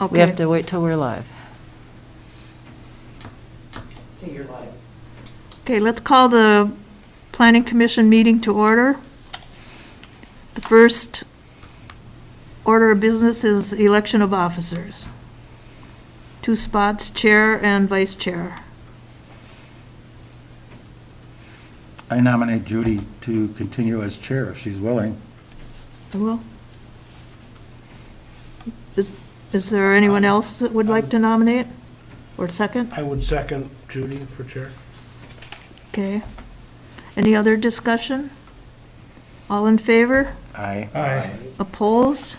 Okay. We have to wait till we're live. Okay, you're live. Okay, let's call the Planning Commission meeting to order. The first order of business is election of officers. 2 spots, chair and vice chair. I nominate Judy to continue as chair if she's willing. I will. Is there anyone else that would like to nominate? Or second? I would second Judy for chair. Okay. Any other discussion? All in favor? Aye. Aye. Opposed?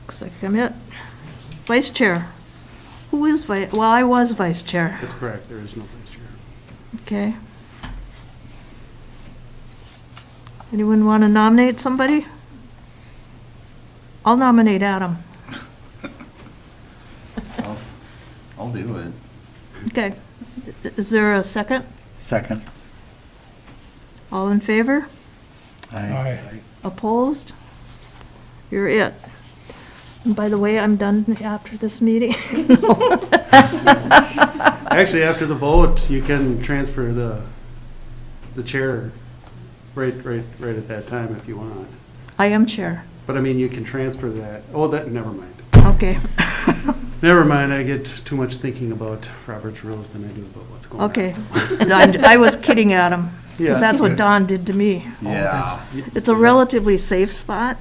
Looks like I'm it. Vice chair. Who is vice? Well, I was vice chair. That's correct, there is no vice chair. Okay. Anyone want to nominate somebody? I'll nominate Adam. I'll do it. Okay. Is there a second? Second. All in favor? Aye. Opposed? You're it. And by the way, I'm done after this meeting. Actually, after the vote, you can transfer the chair right at that time if you want. I am chair. But I mean, you can transfer that. Oh, never mind. Okay. Never mind, I get too much thinking about Robert's rules than I do about what's going on. Okay. I was kidding Adam, because Yeah. that's what Don did to me. Yeah. It's a relatively safe spot,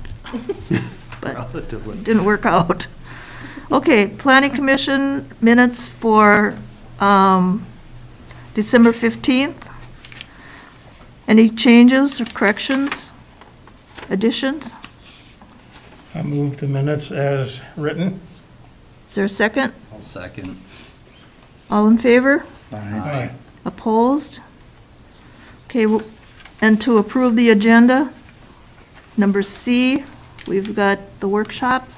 but Relatively. didn't work out. Okay, Planning Commission minutes for December 15th. Any changes or corrections, additions? I move the minutes as written. Is there a second? I'll second. All in favor? Aye. Opposed? Okay, and to approve the agenda, number C, we've got the workshop.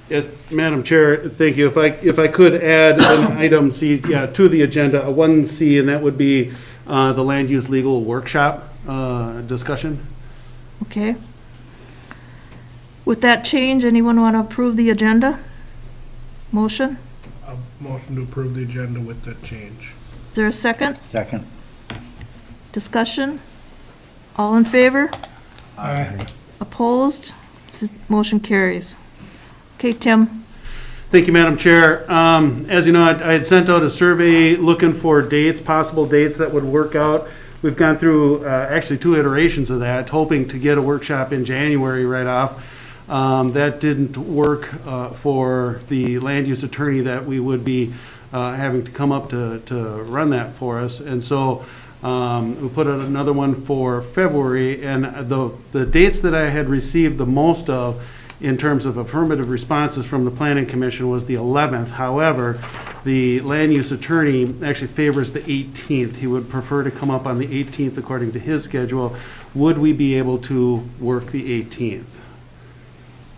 Yes, Madam Chair, thank you. If I could add an item C, to the agenda, a 1C, and that would be the land use legal workshop discussion. Okay. With that change, anyone want to approve the agenda? Motion? A motion to approve the agenda with that change. Is there a second? Second. Discussion? All in favor? Aye. Opposed? Motion carries. Okay, Tim. Thank you, Madam Chair. As you know, I had sent out a survey looking for dates, possible dates that would work out. We've gone through actually 2 iterations of that, hoping to get a workshop in January right off. That didn't work for the land use attorney that we would be having to come up to run that for us. And so we put out another one for February, and the dates that I had received the most of in terms of affirmative responses from the Planning Commission was the 11th. However, the land use attorney actually favors the 18th. He would prefer to come up on the 18th according to his schedule. Would we be able to work the 18th?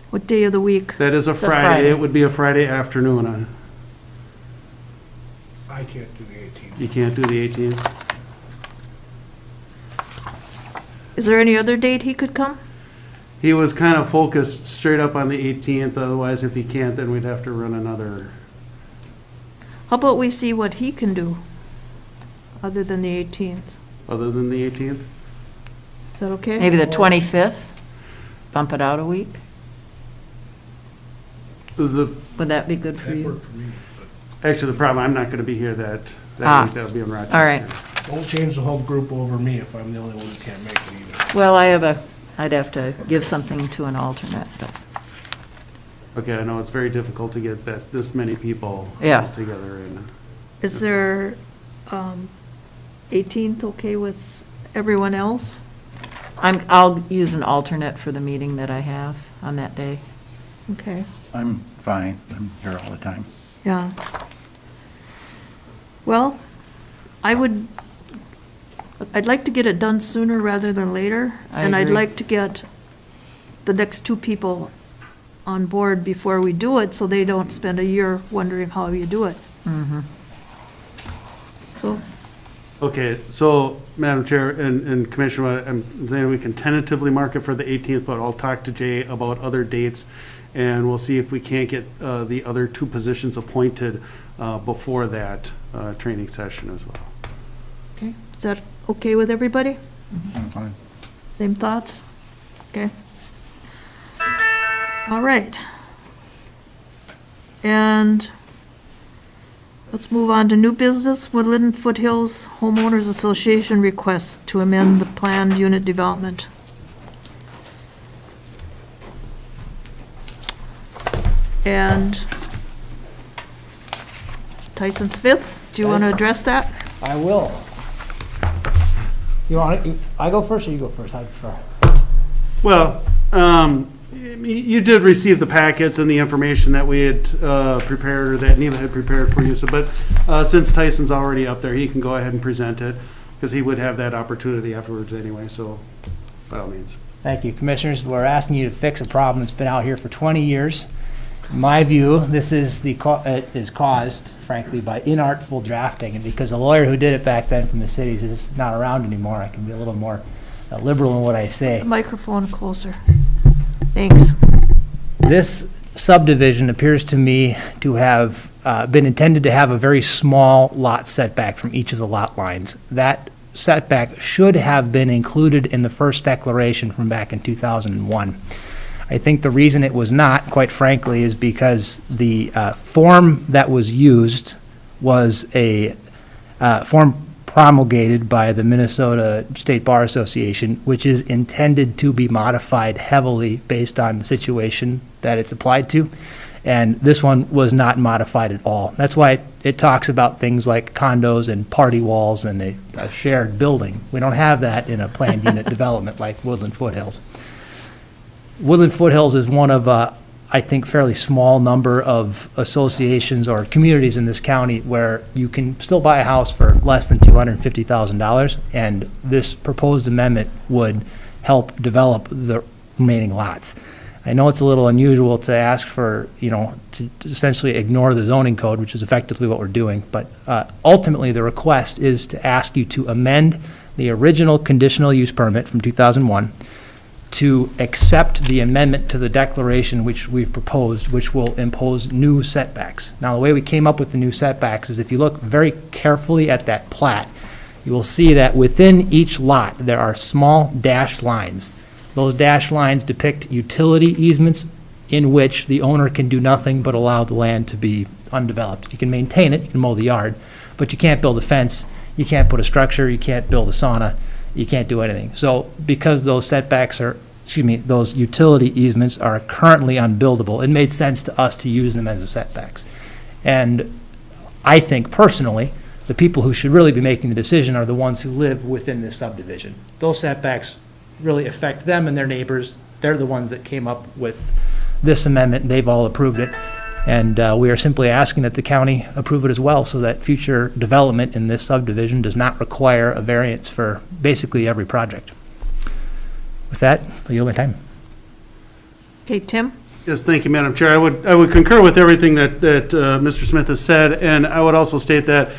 What day of the week? That is a It's a Friday. Friday. It would be a Friday afternoon. I can't do the 18th. You can't do the 18th? Is there any other date he could come? He was kind of focused straight up on the 18th. Otherwise, if he can't, then we'd have to run another. How about we see what he can do, other than the 18th? Other than the 18th? Is that okay? Maybe the 25th? Bump it out a week? Would that be good for That you? worked for me. Actually, the problem, I'm not going to be here that Ah. week. That'll be in Rochester. All right. But don't change the whole group over me if I'm the only one who can't make it either. Well, I'd have to give something to an alternate, but, Okay, I know it's very difficult to get this many people Yeah. together. Is there 18th okay with everyone else? I'll use an alternate for the meeting that I have on that day. Okay, I'm fine. I'm here all the time. yeah. Well, I'd like to get it done sooner rather than later. I And I'd agree. like to get the next 2 people on board before we do it, so they don't spend a year wondering how you do it. Mm-hmm. So, Okay, so, Madam Chair and Commissioner, I'm saying we can tentatively mark it for the 18th, but I'll talk to Jay about other dates, and we'll see if we can't get the other two positions appointed before that training session as well. Okay, is that okay with everybody? I'm fine. Same thoughts? Okay. All right. And let's move on to new business. Woodland Foothills Homeowners Association requests to amend the planned unit development. And Tyson Smith, do you want to address that? I will. You want, I go first or you go first? I prefer. Well, you did receive the packets and the information that we had prepared, or that Neva had prepared for you. So, but since Tyson's already up there, he can go ahead and present it, because he would have that opportunity afterwards anyway, so by all means. Thank you, Commissioners. We're asking you to fix a problem that's been out here for 20 years. In my view, this is is caused, frankly, by inartful drafting, and because the lawyer who did it back then from the cities is not around anymore, I can be a little more liberal in what I say. The microphone closer. Thanks. This subdivision appears to me to have been intended to have a very small lot setback from each of the lot lines. That setback should have been included in the first declaration from back in 2001. I think the reason it was not, quite frankly, is because the form that was used was a form promulgated by the Minnesota State Bar Association, which is intended to be modified heavily based on the situation that it's applied to. And this one was not modified at all. That's why it talks about things like condos and party walls and a shared building. We don't have that in a planned unit development like Woodland Foothills. Woodland Foothills is one of, I think, fairly small number of associations or communities in this county where you can still buy a house for less than $250,000, and this proposed amendment would help develop the remaining lots. I know it's a little unusual to ask for, to essentially ignore the zoning code, which is effectively what we're doing, but ultimately the request is to ask you to amend the original conditional use permit from 2001 to accept the amendment to the declaration which we've proposed, which will impose new setbacks. Now, the way we came up with the new setbacks is if you look very carefully at that plat, you will see that within each lot there are small dashed lines. Those dashed lines depict utility easements in which the owner can do nothing but allow the land to be undeveloped. You can maintain it, you can mow the yard, but you can't build a fence, you can't put a structure, you can't build a sauna, you can't do anything. So because those setbacks are, those utility easements are currently unbuildable, it made sense to us to use them as the setbacks. And I think personally, the people who should really be making the decision are the ones who live within this subdivision. Those setbacks really affect them and their neighbors. They're the ones that came up with this amendment, and they've all approved it. And we are simply asking that the county approve it as well, so that future development in this subdivision does not require a variance for basically every project. With that, I'll yield my time. Okay, Tim? Yes, thank you, Madam Chair. I would concur with everything that Mr. Smith has said, and I would also state that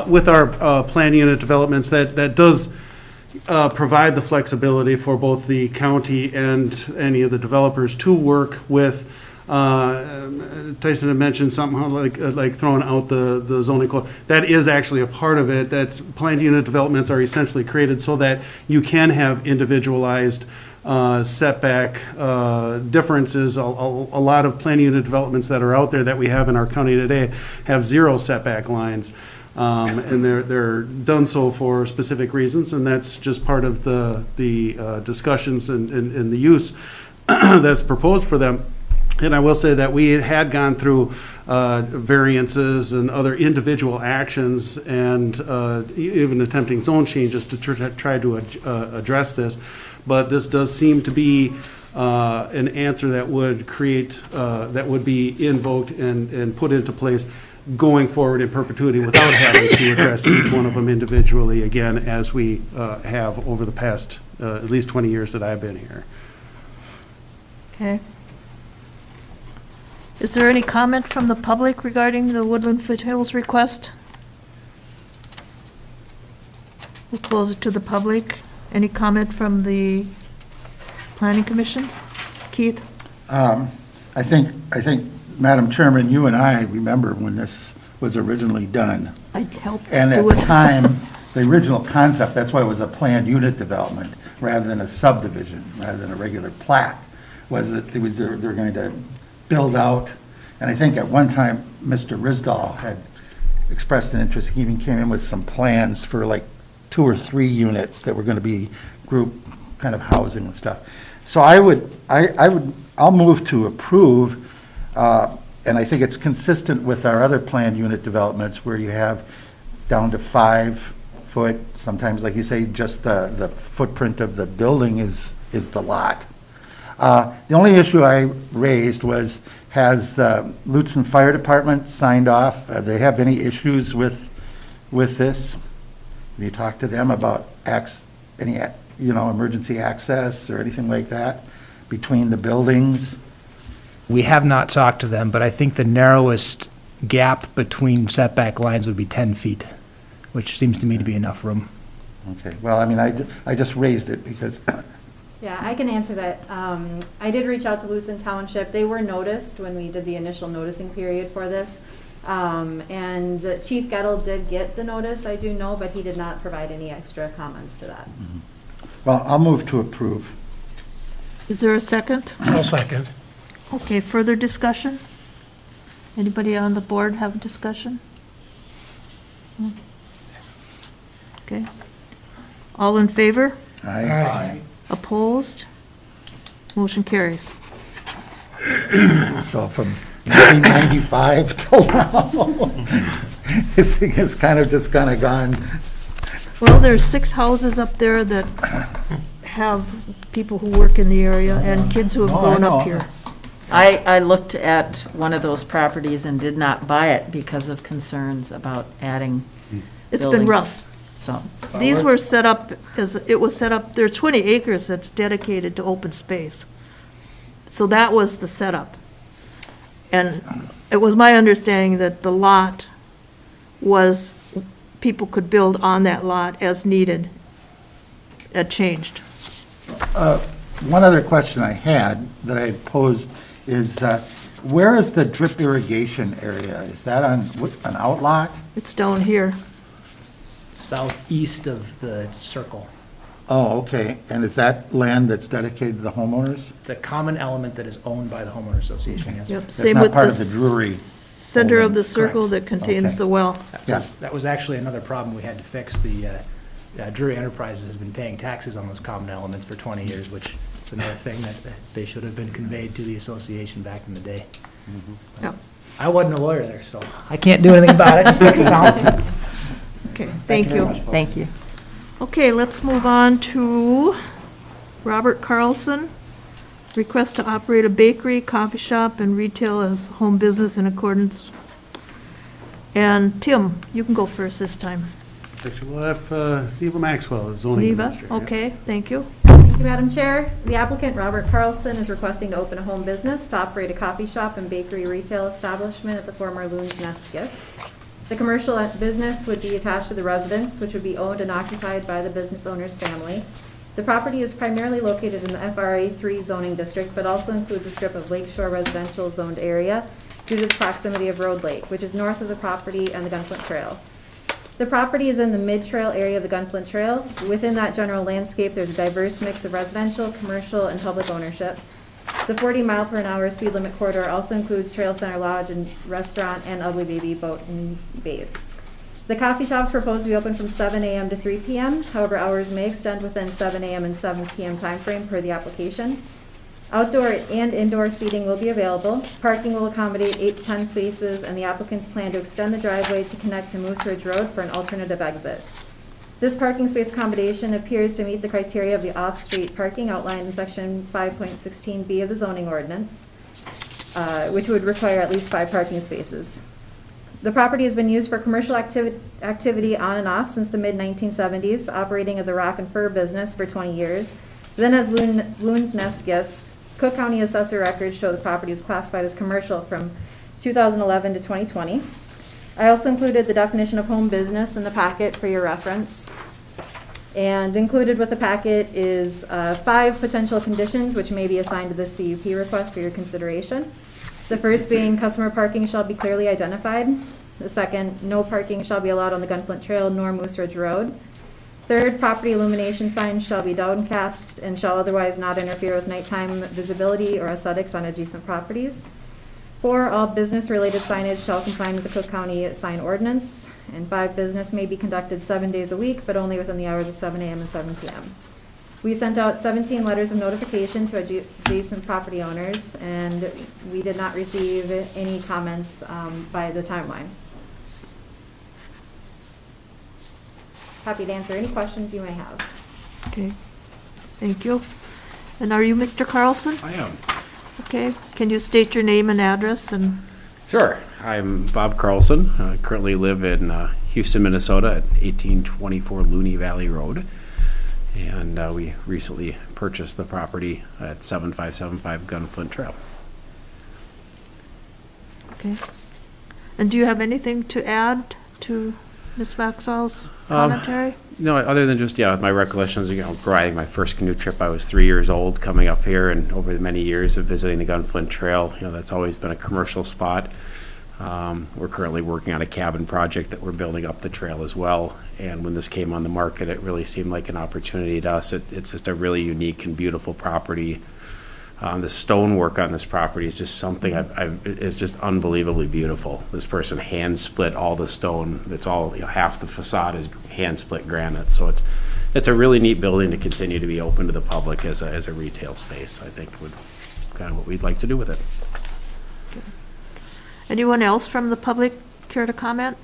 with our planned unit developments, that does provide the flexibility for both the county and any of the developers to work with. Tyson had mentioned something like throwing out the zoning code. That is actually a part of it. That's planned unit developments are essentially created so that you can have individualized setback differences. A lot of planned unit developments that are out there that we have in our county today have zero setback lines. And they're done so for specific reasons, and that's just part of the discussions and the use that's proposed for them. And I will say that we had gone through variances and other individual actions and even attempting zone changes to try to address this. But this does seem to be an answer that would create, that would be invoked and put into place going forward in perpetuity without having to address each one of them individually again, as we have over the past at least 20 years that I've been here. Okay. Is there any comment from the public regarding the Woodland Foothills request? We'll close it to the public. Any comment from the planning commissions? Keith? I think, Madam Chairman, you and I remember when this was originally done. I helped And at do the it. time, the original concept, that's why it was a planned unit development rather than a subdivision, rather than a regular plat, was that they were going to build out. And I think at one time, Mr. Risdall had expressed an interest, he even came in with some plans for like 2 or 3 units that were going to be group kind of housing and stuff. So I'll move to approve, and I think it's consistent with our other planned unit developments where you have down to 5 foot, sometimes, like you say, just the footprint of the building is the lot. The only issue I raised was, has the Lutzen Fire Department signed off? Do they have any issues with this? Have you talked to them about any, emergency access or anything like that between the buildings? We have not talked to them, but I think the narrowest gap between setback lines would be 10 feet, which seems to me to be enough room. Okay, well, I mean, I just raised it because, Yeah, I can answer that. I did reach out to Lutzen Township. They were noticed when we did the initial noticing period for this. And Chief Gettle did get the notice, I do know, but he did not provide any extra comments to that. well, I'll move to approve. Is there a second? I'll second. Okay, further discussion? Anybody on the board have a discussion? Okay. All in favor? Aye. Opposed? Motion carries. So from 1995 till now, this thing has kind of just kind of gone, Well, there's 6 houses up there that have people who work in the area and kids who have Oh, I grown know. up here. I looked at one of those properties and did not buy it because of concerns about adding It's been buildings. rough. So, These were set up it was set up, there are 20 acres that's dedicated to open space. So that was the setup. And it was my understanding that the lot was, people could build on that lot as needed. That changed. one other question I had that I had posed is, where is the drip irrigation area? Is that on an outlot? It's down here. Southeast of the circle. Oh, okay, and is that land that's dedicated to the homeowners? It's a common element that is owned by the homeowner association, yes. Yep, That's same not with part the of the Drury center of the holdings. circle Correct. that contains Okay. the well. Yes. That was actually another problem we had to fix. The Drury Enterprises has been paying taxes on those common elements for 20 years, which is another thing that they should have been conveyed to the association back in the day. Yep. I wasn't a lawyer there, so I can't do anything about it, just fix it now. Okay, thank very you. much, folks. thank you. Okay, let's move on to Robert Carlson. Request to operate a bakery, coffee shop, and retail as home business in accordance. And Tim, you can go first this time. Actually, we'll have Eva Maxwell, the zoning Neva, administrator. okay, thank you. Thank you, Madam Chair. The applicant, Robert Carlson, is requesting to open a home business to operate a coffee shop and bakery retail establishment at the former Loon's Nest Gifts. The commercial business would be attached to the residence, which would be owned and occupied by the business owner's family. The property is primarily located in the FRA 3 zoning district, but also includes a strip of lakeshore residential zoned area due to the proximity of Road Lake, which is north of the property and the Gunflint Trail. The property is in the mid-trail area of the Gunflint Trail. Within that general landscape, there's a diverse mix of residential, commercial, and public ownership. The 40-mile-per-hour speed limit corridor also includes Trail Center Lodge and restaurant and Ugly Baby Boat and Bathe. The coffee shop is proposed to be open from 7 a.m. to 3 p.m. However, hours may extend within 7 a.m. and 7 p.m. timeframe per the application. Outdoor and indoor seating will be available. Parking will accommodate 8 to 10 spaces, and the applicants plan to extend the driveway to connect to Moose Ridge Road for an alternative exit. This parking space accommodation appears to meet the criteria of the off-street parking outlined in section 5.16B of the zoning ordinance, which would require at least 5 parking spaces. The property has been used for commercial activity on and off since the mid-1970s, operating as a rock and fur business for 20 years. Then as Loon's Nest Gifts. Cook County Assessor records show the property was classified as commercial from 2011 to 2020. I also included the definition of home business in the packet for your reference. And included with the packet is 5 potential conditions which may be assigned to the CUP request for your consideration. The first being customer parking shall be clearly identified. The second, no parking shall be allowed on the Gunflint Trail nor Moose Ridge Road. Third, property illumination signs shall be downcast and shall otherwise not interfere with nighttime visibility or aesthetics on adjacent properties. 4, all business-related signage shall comply with the Cook County sign ordinance. And 5, business may be conducted 7 days a week, but only within the hours of 7 a.m. and 7 p.m. We sent out 17 letters of notification to adjacent property owners, and we did not receive any comments by the timeline. Happy to answer any questions you may have. Okay, thank you. And are you Mr. Carlson? I am. Okay, can you state your name and address and, Sure. I'm Bob Carlson. I currently live in Houston, Minnesota at 1824 Looney Valley Road. And we recently purchased the property at 7575 Gunflint Trail. okay. And do you have anything to add to Ms. Maxwell's commentary? No, other than just, my recollections, riding my first canoe trip, I was 3 years old coming up here, and over the many years of visiting the Gunflint Trail, that's always been a commercial spot. We're currently working on a cabin project that we're building up the trail as well. And when this came on the market, it really seemed like an opportunity to us. It's just a really unique and beautiful property. The stonework on this property is just something it's just unbelievably beautiful. This person hand split all the stone. It's all, half the facade is hand split granite. So it's a really neat building to continue to be open to the public as a retail space. I think would kind of what we'd like to do with it. Anyone else from the public care to comment?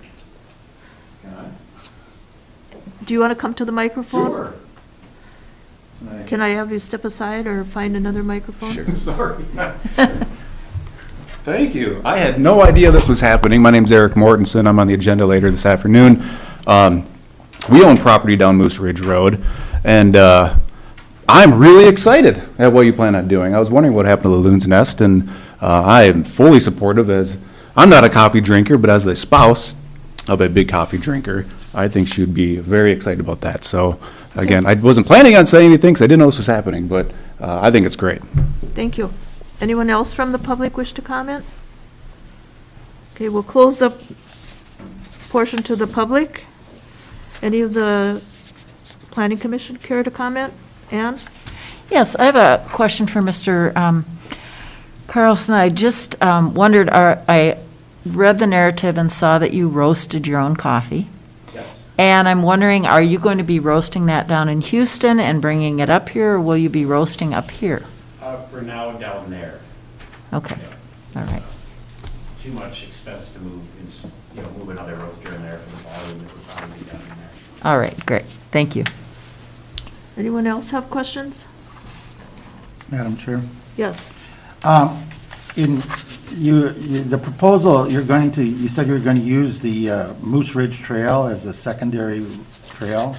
Do you want to come to the microphone? Sure. Can I have you step aside or find another microphone? Sure, sorry. Thank you. I had no idea this was happening. My name's Eric Mortensen. I'm on the agenda later this afternoon. We own property down Moose Ridge Road, and I'm really excited at what you plan on doing. I was wondering what happened to the Loon's Nest, and I am fully supportive as, I'm not a coffee drinker, but as the spouse of a big coffee drinker, I think she would be very excited about that. So, again, I wasn't planning on saying anything because I didn't know this was happening, but I think it's great. Thank you. Anyone else from the public wish to comment? Okay, we'll close the portion to the public. Any of the planning commission care to comment? Ann? Yes, I have a question for Mr. Carlson. I just wondered, I read the narrative and saw that you roasted your own coffee. Yes. And I'm wondering, are you going to be roasting that down in Houston and bringing it up here, or will you be roasting up here? For now, down there. Okay, all right. Too much expense to move, move another roaster in there for the volume that would probably be down in there. All right, great. Thank you. Anyone else have questions? Madam Chair? Yes. The proposal, you said you were going to use the Moose Ridge Trail as a secondary trail,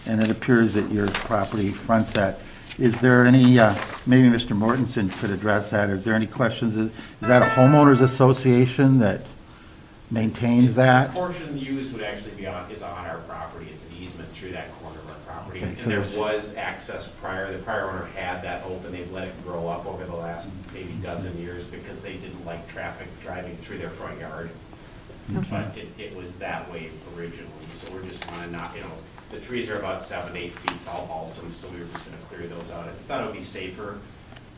and it appears that your property fronts that. Is there any, maybe Mr. Mortensen could address that, is there any questions? Is that a homeowners association that maintains that? The portion used would actually is on our property. It's an easement through that corner of our property. Okay, And so there there's- was access prior. The prior owner had that open. They've let it grow up over the last maybe dozen years because they didn't like traffic driving through their front yard. But it was that way originally. So we're just want to knock, the trees are about 7 to 8 feet tall balsams, so we were just going to clear those out. I thought it would be safer.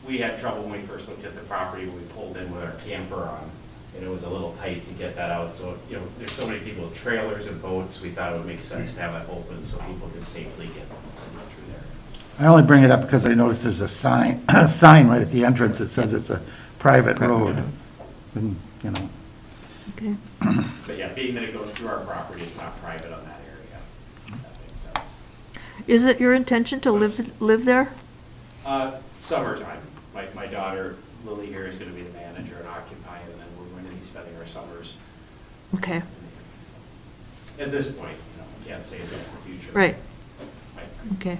We had trouble when we first looked at the property when we pulled in with our camper on, and it was a little tight to get that out. So, there's so many people with trailers and boats, we thought it would make sense to have that open so people could safely get through there. I only bring it up because I noticed there's a sign right at the entrance that says it's a private road. And, Okay. But yeah, being that it goes through our property, it's not private on that area. If that makes sense. Is it your intention to live there? Summertime. My daughter, Lily here, is going to be the manager and occupy, and then we're going to be spending our summers. Okay, At this point, I can't say that in the future. right, I okay.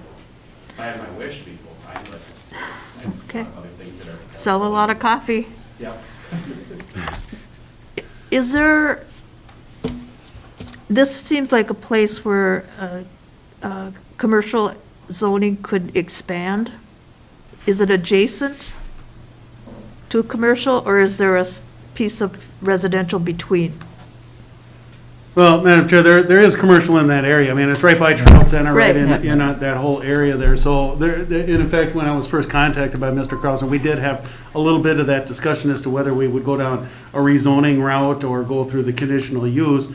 have my wish to be full-time, but I have Okay. other things that are. Sell a lot of coffee. Yep. Is there, this seems like a place where commercial zoning could expand? Is it adjacent to commercial, or is there a piece of residential between? Well, Madam Chair, there is commercial in that area. I mean, it's right by Trail Center, right Right. in that whole area there. So in effect, when I was first contacted by Mr. Carlson, we did have a little bit of that discussion as to whether we would go down a rezoning route or go through the conditional use.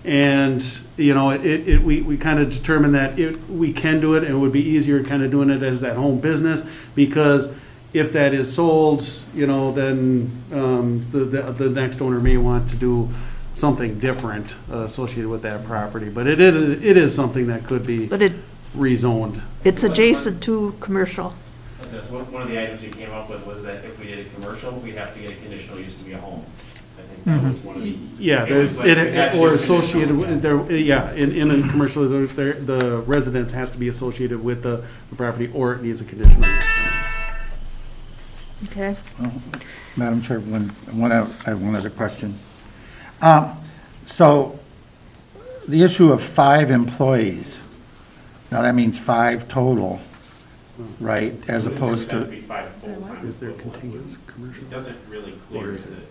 And, you know, we kind of determined that we can do it, and it would be easier kind of doing it as that home business, because if that is sold, you know, then the next owner may want to do something different associated with that property. But it is something that could be But rezoned. it's adjacent to commercial. That's one of the items we came up with, was that if we did a commercial, we'd have to get a conditional use to be a home. I think that was one of the. Yeah, there's, or associated with, there, yeah, in a commercial, the residence has to be associated with the property, or it needs a conditional use. Okay. Madam Chair, I have one other question. So the issue of 5 employees, now that means 5 total, right, as opposed It has to, be 5 full-time. Is there contiguous commercial? It doesn't really clear, is it?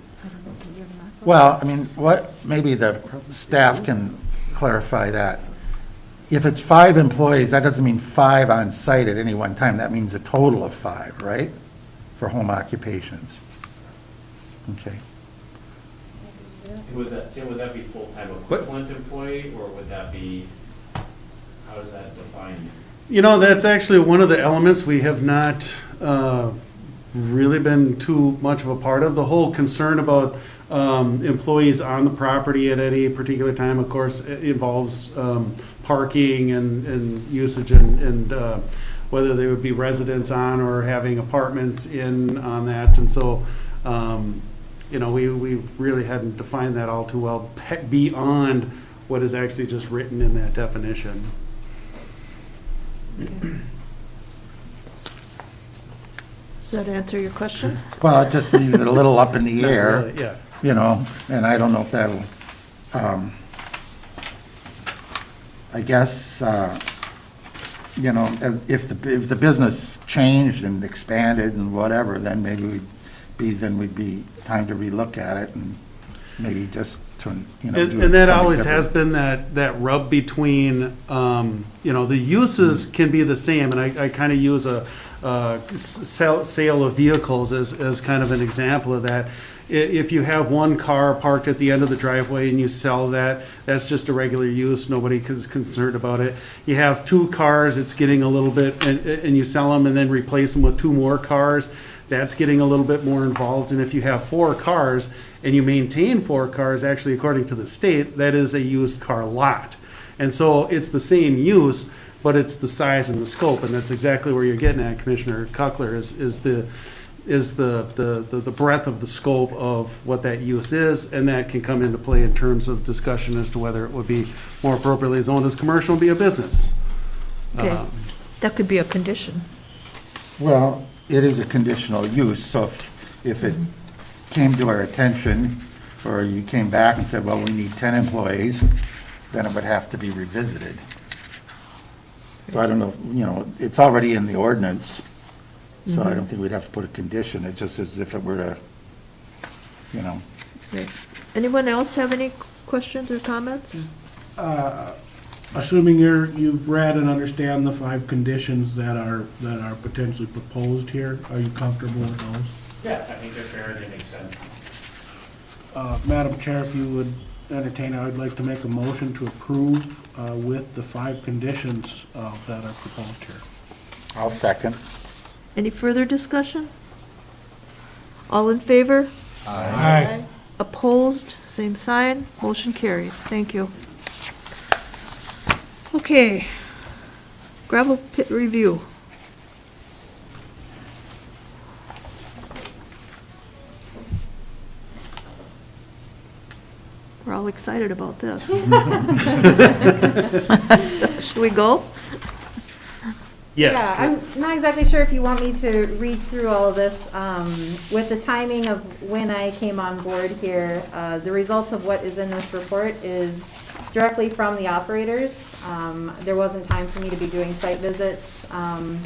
well, I mean, maybe the staff can clarify that. If it's 5 employees, that doesn't mean 5 on site at any one time. That means a total of 5, right? For home occupations. Okay. Tim, would that be full-time equivalent employee, or would that be, how is that defined? You know, that's actually one of the elements we have not really been too much of a part of. The whole concern about employees on the property at any particular time, of course, it involves parking and usage and whether they would be residents on or having apartments in on that. And so, you know, we really hadn't defined that all too well beyond what is actually just written in that definition. Does that answer your question? Well, it just leaves it a little up in the Not air, really, yeah. you know, and I don't know if that'll, I guess, you know, if the business changed and expanded and whatever, then maybe we'd be time to relook at it and maybe just to, you know, do And that something always different. has been that rub between, you know, the uses can be the same, and I kind of use a sale of vehicles as kind of an example of that. If you have one car parked at the end of the driveway and you sell that, that's just a regular use, nobody is concerned about it. You have 2 cars, it's getting a little bit, and you sell them and then replace them with 2 more cars, that's getting a little bit more involved. And if you have 4 cars and you maintain 4 cars, actually according to the state, that is a used car lot. And so it's the same use, but it's the size and the scope, and that's exactly where you're getting at, Commissioner Cuckler, is the breadth of the scope of what that use is, and that can come into play in terms of discussion as to whether it would be more appropriately zoned as commercial and be a business. Okay. That could be a condition. Well, it is a conditional use, so if it came to our attention, or you came back and said, well, we need 10 employees, then it would have to be revisited. So I don't know, you know, it's already in the ordinance, so I don't think we'd have to put a condition. It's just as if it were to, you know. Great. Anyone else have any questions or comments? Assuming you've read and understand the 5 conditions that are potentially proposed here, are you comfortable with those? Yeah, I think they're fair and they make sense. Madam Chair, if you would entertain, I would like to make a motion to approve with the 5 conditions that are proposed here. I'll second. Any further discussion? All in favor? Aye. Opposed? Same sign. Motion carries. Thank you. Okay. Gravel pit review. We're all excited about this. Should we go? Yes. Yeah, I'm not exactly sure if you want me to read through all of this. With the timing of when I came on board here, the results of what is in this report is directly from the operators. There wasn't time for me to be doing site visits from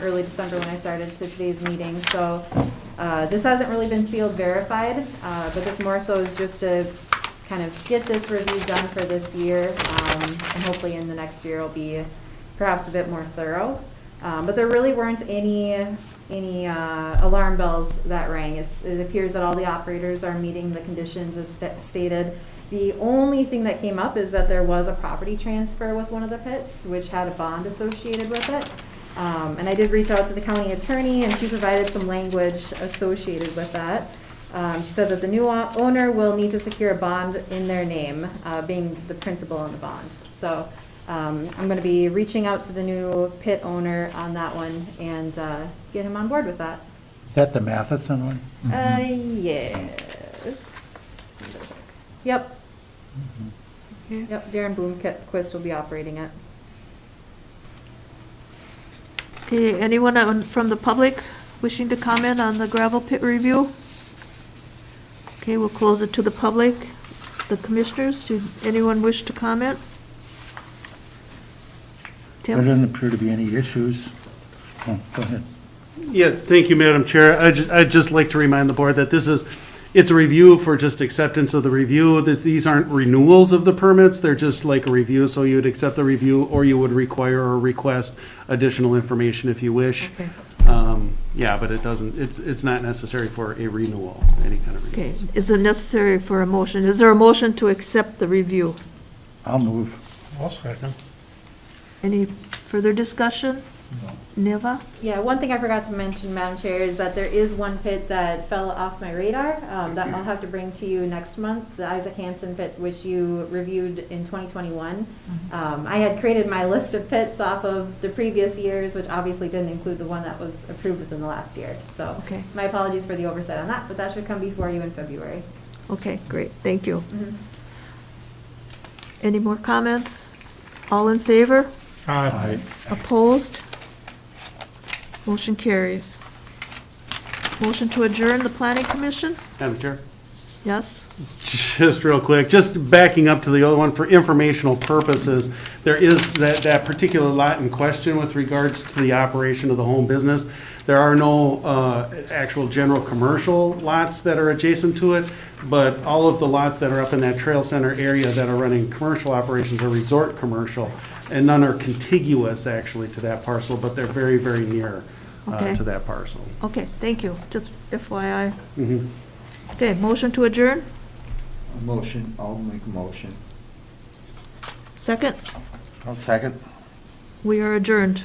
early December when I started to today's meeting. So this hasn't really been field verified, but this more so is just to kind of get this review done for this year, and hopefully in the next year it'll be perhaps a bit more thorough. But there really weren't any alarm bells that rang. It appears that all the operators are meeting the conditions as stated. The only thing that came up is that there was a property transfer with one of the pits, which had a bond associated with it. And I did reach out to the county attorney, and she provided some language associated with that. She said that the new owner will need to secure a bond in their name, being the principal on the bond. So I'm going to be reaching out to the new pit owner on that one and get him on board with that. Is that the Matheson one? Yes. Yep. Yep, Darren Bloomquist will be operating it. Okay, anyone from the public wishing to comment on the gravel pit review? Okay, we'll close it to the public. The commissioners, do anyone wish to comment? There Tim? doesn't appear to be any issues. Oh, go ahead. Yeah, thank you, Madam Chair. I'd just like to remind the board that it's a review for just acceptance of the review. These aren't renewals of the permits, they're just like a review, so you would accept the review, or you would require or request additional information if you wish. Okay. Yeah, but it's not necessary for a renewal, any kind of renewal. Okay, is it necessary for a motion? Is there a motion to accept the review? I'll move. I'll second. Any further discussion? Neva? Yeah, one thing I forgot to mention, Madam Chair, is that there is one pit that fell off my radar that I'll have to bring to you next month, the Isaac Hansen pit, which you reviewed in 2021. I had created my list of pits off of the previous years, which obviously didn't include the one that was approved within the last year. So Okay. my apologies for the oversight on that, but that should come before you in February. Okay, great, thank you. Any more comments? All in favor? Aye. Opposed? Motion carries. Motion to adjourn the planning commission? Madam Chair? Yes? Just real quick, just backing up to the other one for informational purposes, there is that particular lot in question with regards to the operation of the home business. There are no actual general commercial lots that are adjacent to it, but all of the lots that are up in that trail center area that are running commercial operations are resort commercial, and none are contiguous actually to that parcel, but they're very, very near Okay. to that parcel. Okay, thank you, just FYI. Mhm. Okay, motion to adjourn? Motion, I'll make a motion. Second? I'll second. We are adjourned.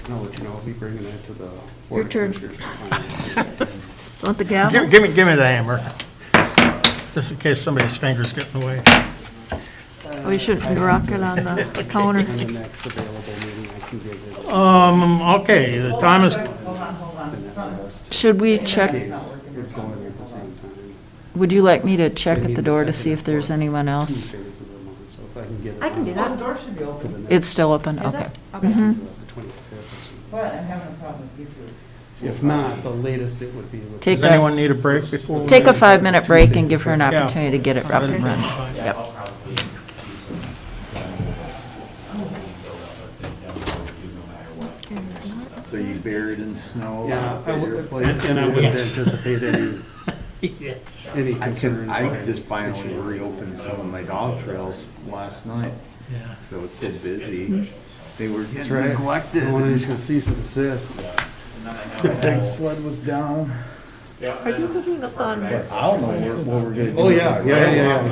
I'll let you know, I'll be bringing that to the. Your Board of turn. Commissioners. Want the gavel? Give me the hammer, just in case somebody's finger's getting away. Oh, you shouldn't rock it on the counter. And the next available meeting, I can give you Okay, the time is, the next Should we check, case. We're going at the same time. would you like me to check at the door to see if there's anyone else? Tuesdays of the month, so if I can get it I can do on that. to the next- It's still open, Is okay. it? Okay. the 25th. But I'm having a problem with you. If not, the latest it would be. Take does anyone need a break before? Take a 5-minute break and give her an Yeah. opportunity to get it up and running. Yep. So you buried in snow? Yeah, I at your would, place? and I wouldn't anticipate any I concerns. just finally reopened some of my dog trails last night. Yeah. Because I was so busy. They were That's getting right. neglected. I wanted to cease and desist. The big sled was down. Are you moving up on? I don't know what we're gonna do. Oh, yeah, we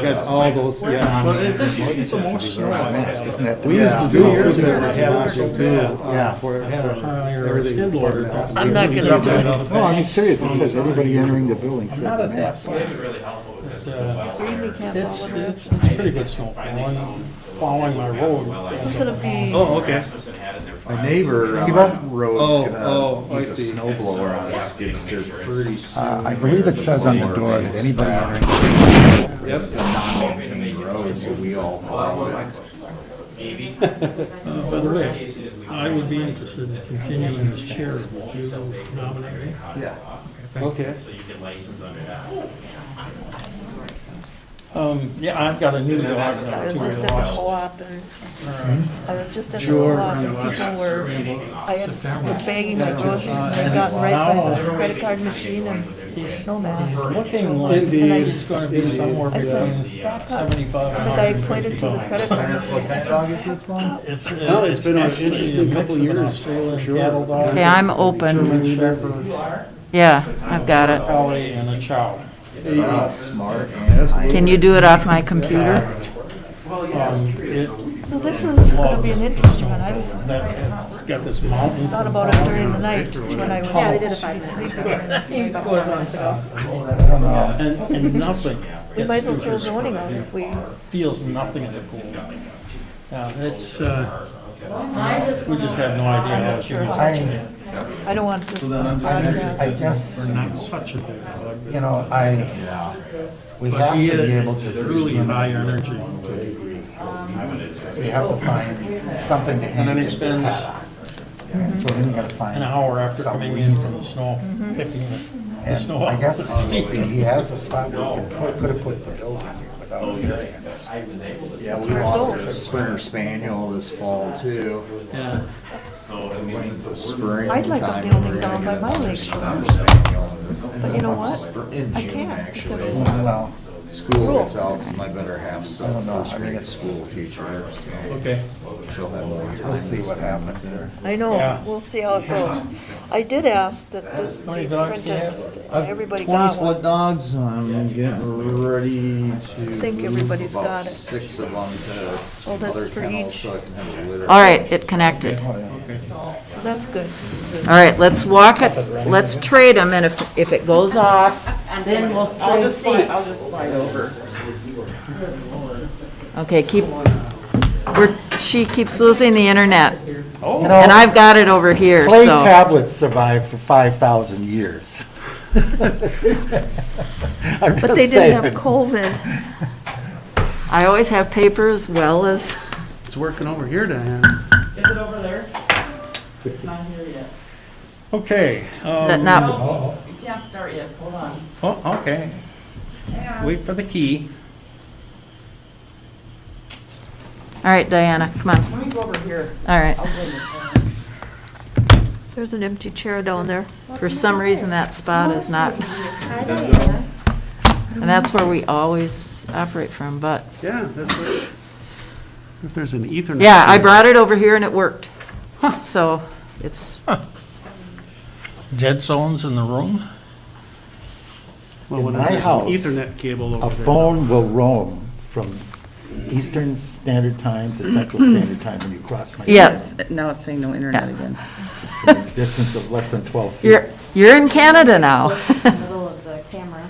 got all those, yeah. But if this is the most snow I've had. Isn't that the? We used to do Yeah. years ago, Yeah. too. Yeah. For Had a higher everything. skid loader. I'm not gonna do it. No, I'm curious, it says anybody entering the building should Not have at a that mask. point. It's pretty good snowfall. I'm plowing my road. This is gonna be, Oh, okay. My neighbor, Eva? road's Oh, I gonna use a see. snow blower on his skid steer pretty soon. I believe it says on the door that anybody entering. Yep. It's a non-maintained road, so we all follow it. I would be interested in continuing as chair. Would you nominate me? Yeah. Okay. Yeah, I've got a new dog. I was just at the co-op and, I was just at the Sure. co-op and people were, I was bagging my groceries and they'd gotten right by the credit card machine and no mask. Looking like Indeed. he's gonna be somewhere I said, between back up. 75 The and guy 150 pointed to the pounds. credit card machine. What kind of dog is this one? It's Well, it's been an actually interesting a couple mix of an years, Australian for sure. cattle dog, Okay, I'm open. German Shepherd, Yeah, I've got it. Collie, and a Chow. Smart. Can you do it off my computer? It- So this is gonna be an interesting one. I That's got this mountain. thought about it during the night when I was. Yeah, they did a 5-minute ordinance maybe about 4 months ago. And nothing. We might as well throw zoning out if we, Feels nothing in the pool. Yeah, it's, we just have no idea how it's sure used. I don't want this to I broadcast. guess, Not such a big dog. you know, we But have to he be able is to. truly high energy. We have to find something to hang. And then he his spends hat on. And so then you gotta find. an hour after some coming in from reason. the snow, picking the And snow I off guess his feet. he has a spot where he could have put the building without variance. Yeah, we lost a Springer Spaniel this fall too. Yeah. When's the spring I'd like a time building we're gonna down by get my another lake Springer shore. Spaniel in But you know what? In I June, can't, actually. because- Well, School gets out, 'cause my better half's a I don't know. first I mean, grade it's- school teacher, so Okay. she'll have more time. we'll see what happens there. I know, Yeah. we'll see how it goes. I did ask that this How many be dogs do you printed, have? everybody 20 got sled one. dogs, I'm getting ready to. I think everybody's move got about it. 6 of them Oh, to that's other for kennels each. so I can have a litter. All right, it connected. So that's good. All right, let's walk it, let's trade them, and if it goes off, then we'll trade seats. I'll just slide over. Okay, she keeps losing the internet, You and know, I've got it over here, clay so. tablets survived for 5,000 years. I'm But just they didn't have saying. COVID. I always have paper as well as, It's working over here, Diane. Is it over there? It's not here yet. Okay. is that not, No, you can't start yet, hold on. Oh, okay. Wait for the key. all right, Diana, come on, Let me go over here. all right. I'll go in the There's an empty chair down there. For some reason, that spot is not, Hi, Diana. and that's where we always operate from, but, Yeah, that's right. If there's an Ethernet. yeah, I brought it over here and it worked. So, it's, Dead zones in the room? Well, In when my there's an house, Ethernet cable over A there. phone will roam from Eastern Standard Time to Central Standard Time when you cross my. yes, Now it's saying no internet again. A distance of less than 12 feet. you're in Canada now. Middle of the camera.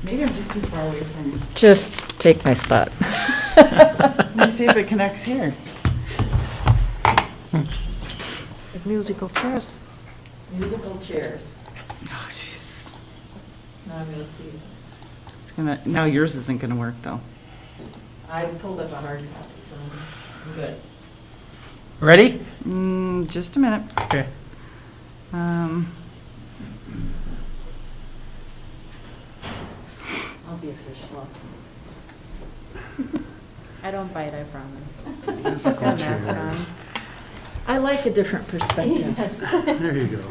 Maybe I'm just too far away from, Just take my spot. let me see if it connects here. Musical chairs. Musical chairs. Oh, jeez. Now I'm gonna see. It's gonna, now yours isn't gonna work though. I pulled up a hard copy, so I'm good. Ready? Just a minute. Okay. I'll be official. I don't bite, I promise. Musical Got a mask chairs. on. I like a different perspective. There you go.